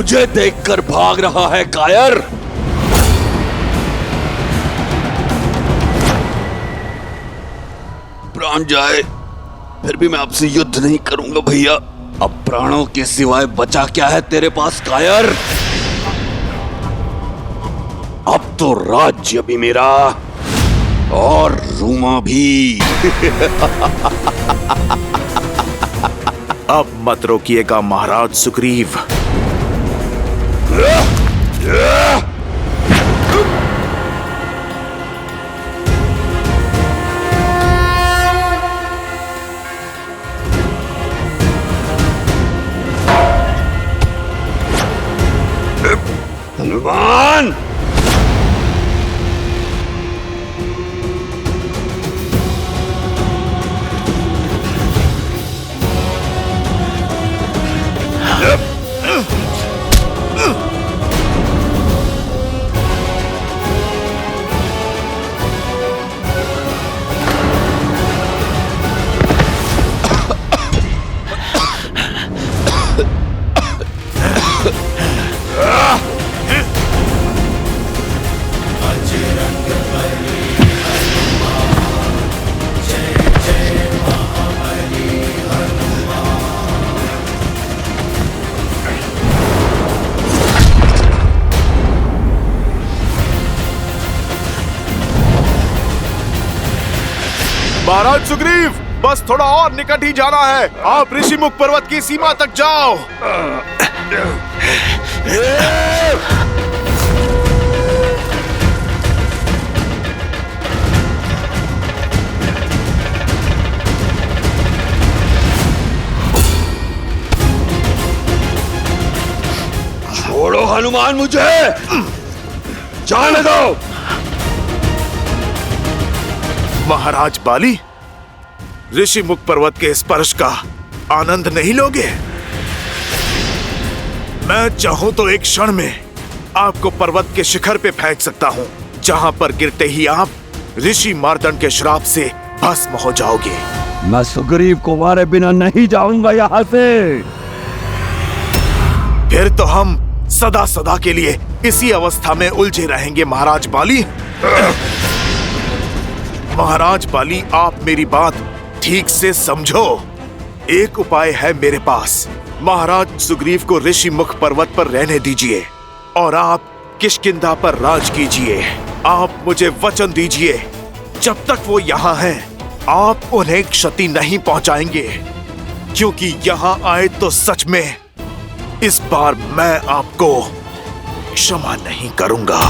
मुझे देखकर भाग रहा है कायर? प्राण जाए फिर भी मैं आपसे युद्ध नहीं करूंगा भैया। अब प्राणों के सिवाय बचा क्या है तेरे पास कायर? अब तो राज्य भी मेरा और रूमा भी। अब मत रोकिएगा महाराज सुग्रीव। हनुमान! महाराज सुग्रीव, बस थोड़ा और निकट ही जाना है। आप ऋषिमुख पर्वत की सीमा तक जाओ। छोड़ो हनुमान मुझे, जाने दो। महाराज बाली, ऋषिमुख पर्वत के स्पर्श का आनंद नहीं लोगे? मैं चाहूं तो एक क्षण में आपको पर्वत के शिखर पे फेंक सकता हूं, जहां पर गिरते ही आप ऋषि मार्दंड के श्राप से भस्म हो जाओगे। मैं सुग्रीव को मारे बिना नहीं जाऊंगा यहाँ से। फिर तो हम सदा सदा के लिए इसी अवस्था में उलझे रहेंगे महाराज बाली। महाराज बाली, आप मेरी बात ठीक से समझो। एक उपाय है मेरे पास। महाराज सुग्रीव को ऋषिमुख पर्वत पर रहने दीजिए और आप किष्किंधा पर राज कीजिए। आप मुझे वचन दीजिए, जब तक वो यहाँ हैं, आप उन्हें क्षति नहीं पहुंचाएंगे, क्योंकि यहाँ आए तो सच में इस बार मैं आपको क्षमा नहीं करूंगा।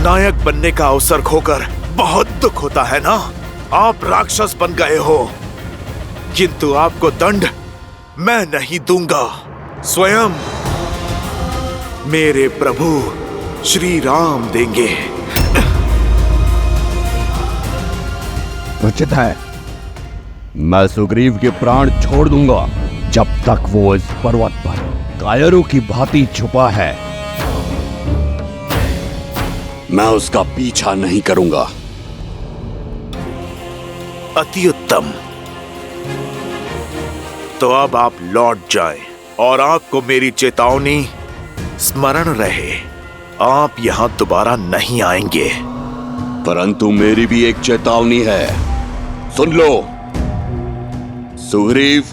नायक बनने का अवसर खोकर बहुत दुख होता है ना। आप राक्षस बन गए हो, किंतु आपको दंड मैं नहीं दूंगा। स्वयं मेरे प्रभु श्री राम देंगे। उचित है, मैं सुग्रीव के प्राण छोड़ दूंगा जब तक वो इस पर्वत पर कायरों की भांति छुपा है। मैं उसका पीछा नहीं करूंगा। अति उत्तम। तो अब आप लौट जाएं और आपको मेरी चेतावनी स्मरण रहे, आप यहां दोबारा नहीं आएंगे। परंतु मेरी भी एक चेतावनी है, सुन लो। सुग्रीव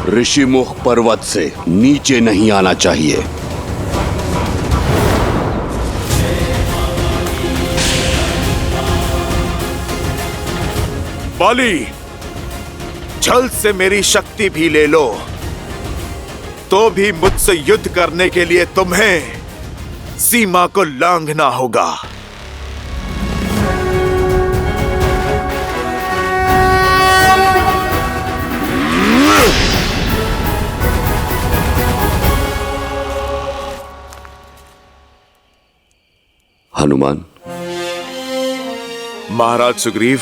ऋषिमुख पर्वत से नीचे नहीं आना चाहिए। बाली, छल से मेरी शक्ति भी ले लो, तो भी मुझसे युद्ध करने के लिए तुम्हें सीमा को लांघना होगा। हनुमान। महाराज सुग्रीव,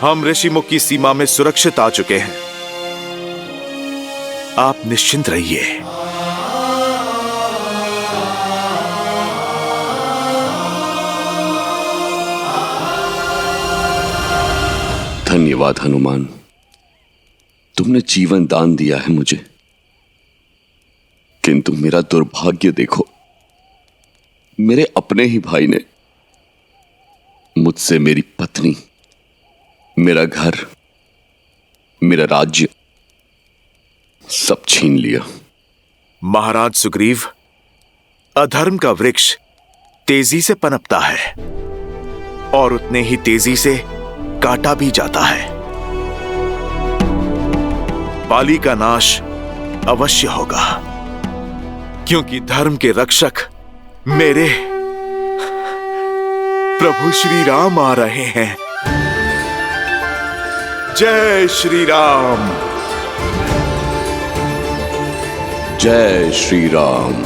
हम ऋषिमुख की सीमा में सुरक्षित आ चुके हैं। आप निश्चिंत रहिए। धन्यवाद हनुमान, तुमने जीवन दान दिया है मुझे। किंतु मेरा दुर्भाग्य देखो, मेरे अपने ही भाई ने मुझसे मेरी पत्नी, मेरा घर, मेरा राज्य सब छीन लिया। महाराज सुग्रीव, अधर्म का वृक्ष तेजी से पनपता है और उतने ही तेजी से काटा भी जाता है। पाली का नाश अवश्य होगा, क्योंकि धर्म के रक्षक मेरे प्रभु श्री राम आ रहे हैं। जय श्री राम। जय श्री राम।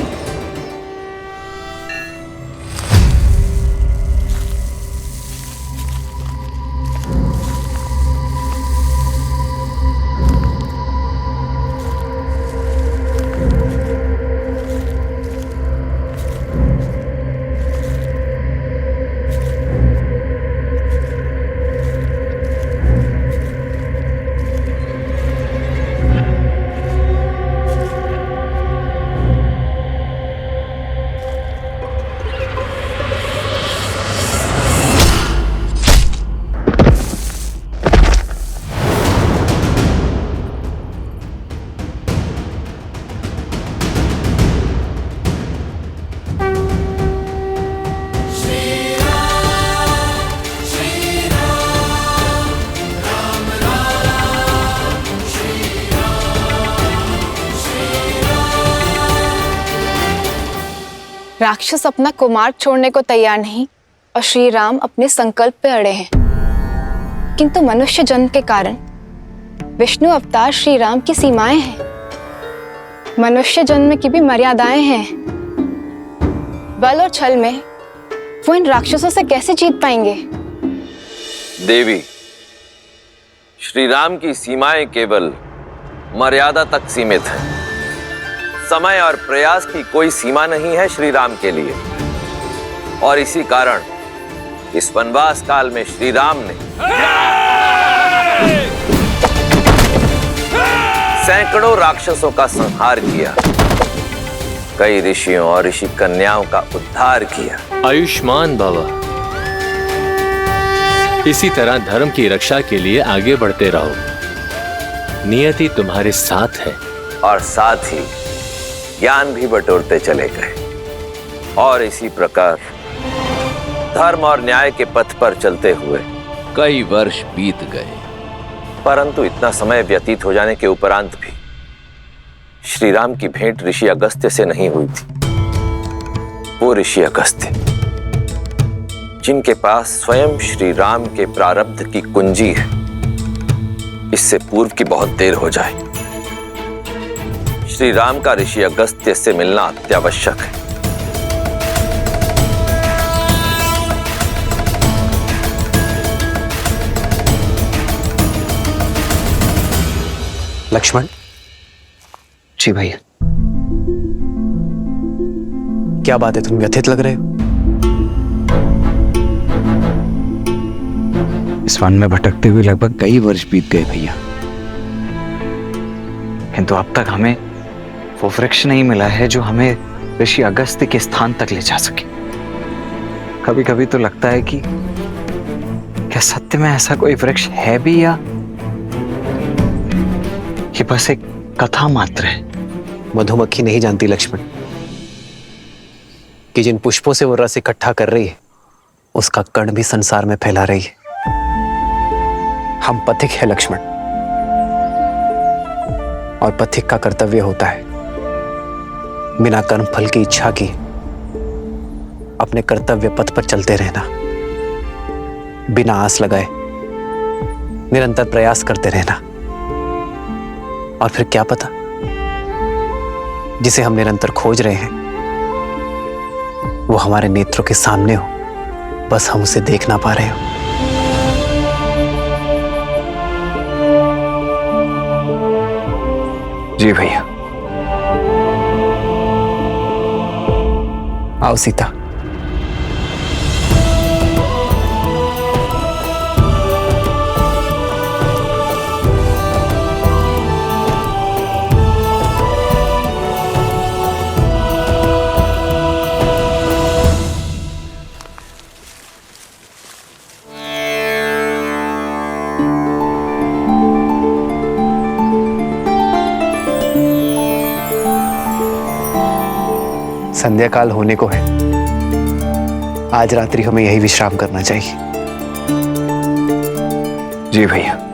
राक्षस अपना कुमार्ग छोड़ने को तैयार नहीं और श्री राम अपने संकल्प पे अड़े हैं, किंतु मनुष्य जन्म के कारण विष्णु अवतार श्री राम की सीमाएं हैं। मनुष्य जन्म की भी मर्यादाएं हैं। बल और छल में वो इन राक्षसों से कैसे जीत पाएंगे? देवी, श्री राम की सीमाएं केवल मर्यादा तक सीमित हैं। समय और प्रयास की कोई सीमा नहीं है श्री राम के लिए, और इसी कारण इस वनवास काल में श्री राम ने सैकड़ों राक्षसों का संहार किया, कई ऋषियों और ऋषि कन्याओं का उद्धार किया। आयुष्मान बाबा, इसी तरह धर्म की रक्षा के लिए आगे बढ़ते रहो। नियति तुम्हारे साथ है। और साथ ही ज्ञान भी बटोरते चले गए, और इसी प्रकार धर्म और न्याय के पथ पर चलते हुए कई वर्ष बीत गए। परंतु इतना समय व्यतीत हो जाने के उपरांत भी श्री राम की भेंट ऋषि अगस्त्य से नहीं हुई थी। वो ऋषि अगस्त्य जिनके पास स्वयं श्री राम के प्रारब्ध की कुंजी है, इससे पूर्व की बहुत देर हो जाए। श्री राम का ऋषि अगस्त्य से मिलना अत्यावश्यक है। लक्ष्मण जी भैया, क्या बात है, तुम व्यथित लग रहे हो? इस वन में भटकते हुए लगभग कई वर्ष बीत गए भैया, किंतु अब तक हमें वो वृक्ष नहीं मिला है जो हमें ऋषि अगस्त्य के स्थान तक ले जा सके। कभी कभी तो लगता है कि क्या सत्य में ऐसा कोई वृक्ष है भी, या ये बस एक कथा मात्र है? मधुमक्खी नहीं जानती लक्ष्मण कि जिन पुष्पों से वो रस इकट्ठा कर रही है उसका कण भी संसार में फैला रही है। हम पथिक है लक्ष्मण, और पथिक का कर्तव्य होता है बिना कर्म फल की इच्छा की अपने कर्तव्य पथ पर चलते रहना, बिना आस लगाए निरंतर प्रयास करते रहना। और फिर क्या पता, जिसे हम निरंतर खोज रहे हैं वो हमारे नेत्रों के सामने हो, बस हम उसे देख ना पा रहे हो। जी भैया। आओ सीता। संध्या काल होने को है। आज रात्रि हमें यही विश्राम करना चाहिए। जी भैया।